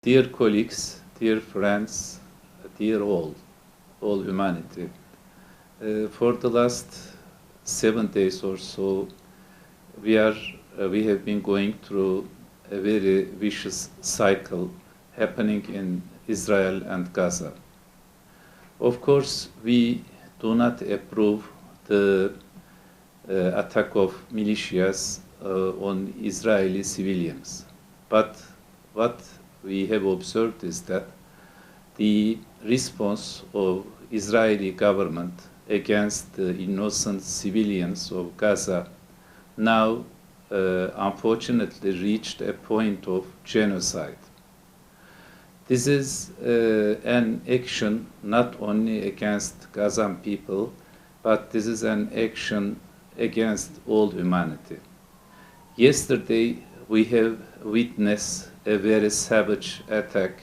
Dear colleagues, dear friends, dear all humanity, for the last 7 days or so, we have been going through a very vicious cycle happening in Israel and Gaza. Of course, we do not approve the attack of militias on Israeli civilians, but what we have observed is that the response of Israeli government against the innocent civilians of Gaza now unfortunately reached a point of genocide. This is an action not only against Gazan people, but this is an action against all humanity. Yesterday, we have witnessed a very savage attack,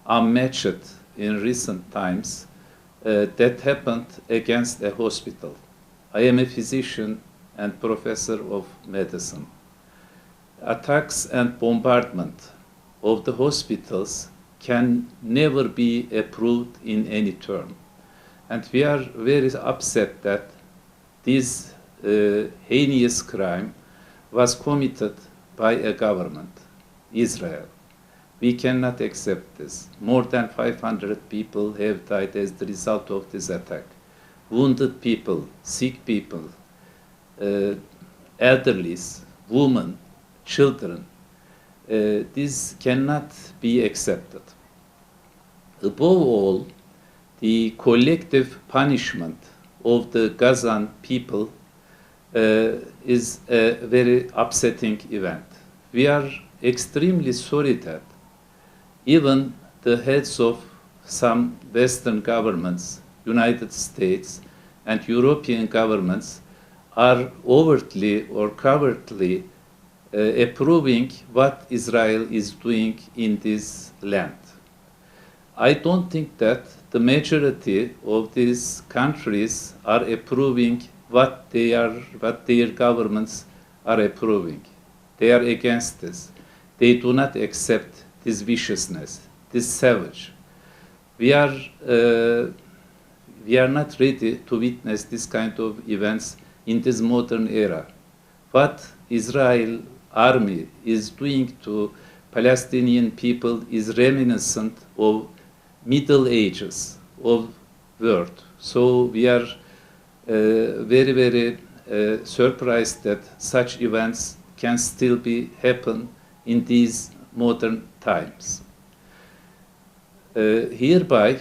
unmatched in recent times, that happened against a hospital. I am a physician and professor of medicine. Attacks and bombardment of the hospitals can never be approved in any term. And we are very upset that this heinous crime was committed by a government, Israel. We cannot accept this. More than 500 people have died as the result of this attack. Wounded people, sick people, elderlies, women, children. This cannot be accepted. Above all, the collective punishment of the Gazan people is a very upsetting event. We are extremely sorry that even the heads of some Western governments, United States and European governments, are overtly or covertly approving what Israel is doing in this land. I don't think that the majority of these countries are approving what their governments are approving. They are against this. They do not accept this viciousness, this savage. We are not ready to witness this kind of events in this modern era. What Israel army is doing to Palestinian people is reminiscent of Middle Ages of world. So we are very, very surprised that such events can still happen in these modern times. Hereby,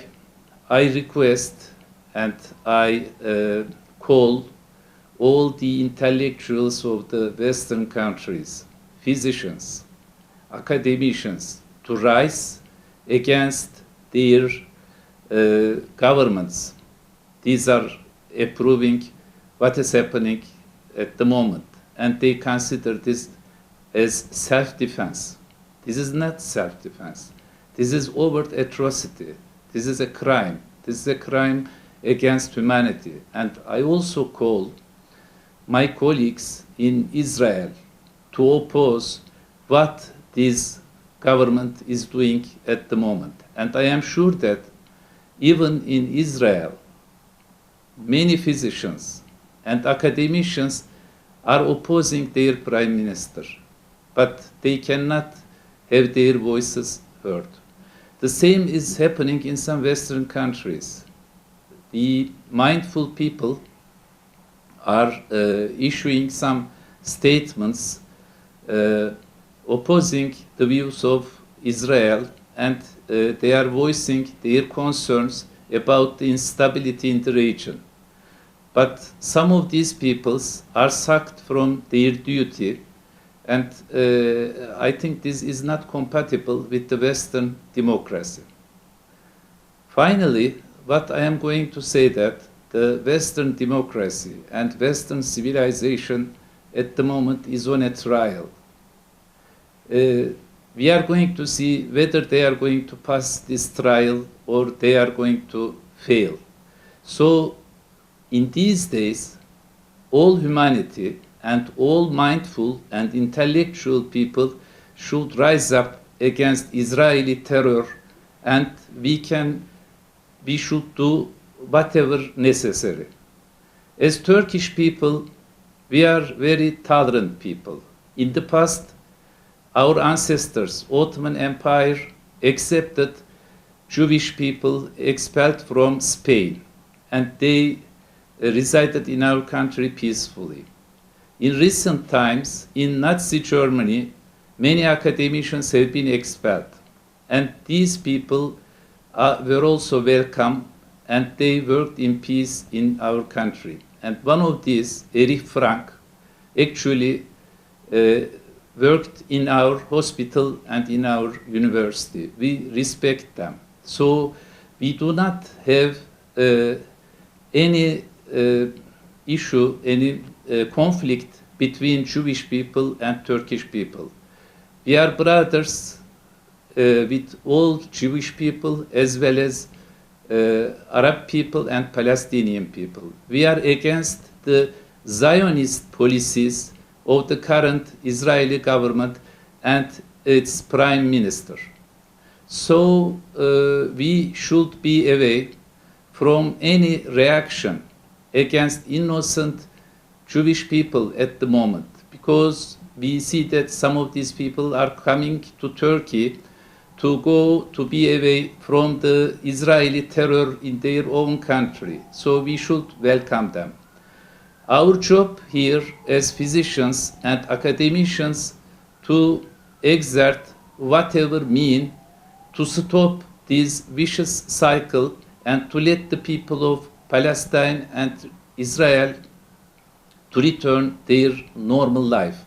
I request and I call all the intellectuals of the Western countries, physicians, academicians, to rise against their governments. These are approving what is happening at the moment, and they consider this as self-defense. This is not self-defense. This is overt atrocity. This is a crime. This is a crime against humanity. And I also call my colleagues in Israel to oppose what this government is doing at the moment. And I am sure that even in Israel, many physicians and academicians are opposing their prime minister, but they cannot have their voices heard. The same is happening in some Western countries. The mindful people are issuing some statements opposing the views of Israel, and they are voicing their concerns about the instability in the region. But some of these peoples are sacked from their duty, and I think this is not compatible with the Western democracy. Finally, what I am going to say that the Western democracy and Western civilization at the moment is on a trial. We are going to see whether they are going to pass this trial or they are going to fail. So in these days, all humanity and all mindful and intellectual people should rise up against Israeli terror, and we should do whatever necessary. As Turkish people, we are very tolerant people. In the past, our ancestors, Ottoman Empire, accepted Jewish people expelled from Spain, and they resided in our country peacefully. In recent times, in Nazi Germany, many academicians have been expelled, and these people were also welcome, and they worked in peace in our country. And one of these, Erich Frank, actually worked in our hospital and in our university. We respect them. So we do not have any issue, any conflict between Jewish people and Turkish people. We are brothers with all Jewish people as well as Arab people and Palestinian people. We are against the Zionist policies of the current Israeli government and its prime minister. So we should be away from any reaction against innocent Jewish people at the moment, because we see that some of these people are coming to Turkey to be away from the Israeli terror in their own country. So we should welcome them. Our job here as physicians and academicians to exert whatever mean to stop this vicious cycle and to let the people of Palestine and Israel to return their normal life.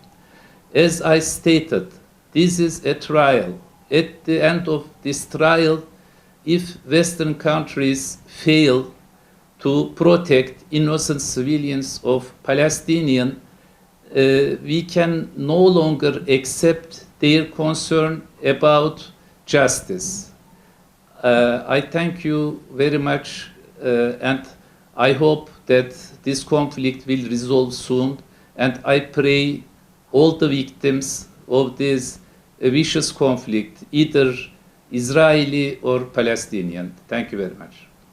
As I stated, this is a trial. At the end of this trial, if Western countries fail to protect innocent civilians of Palestinian, we can no longer accept their concern about justice. I thank you very much, and I hope that this conflict will resolve soon, and I pray all the victims of this vicious conflict, either Israeli or Palestinian. Thank you very much.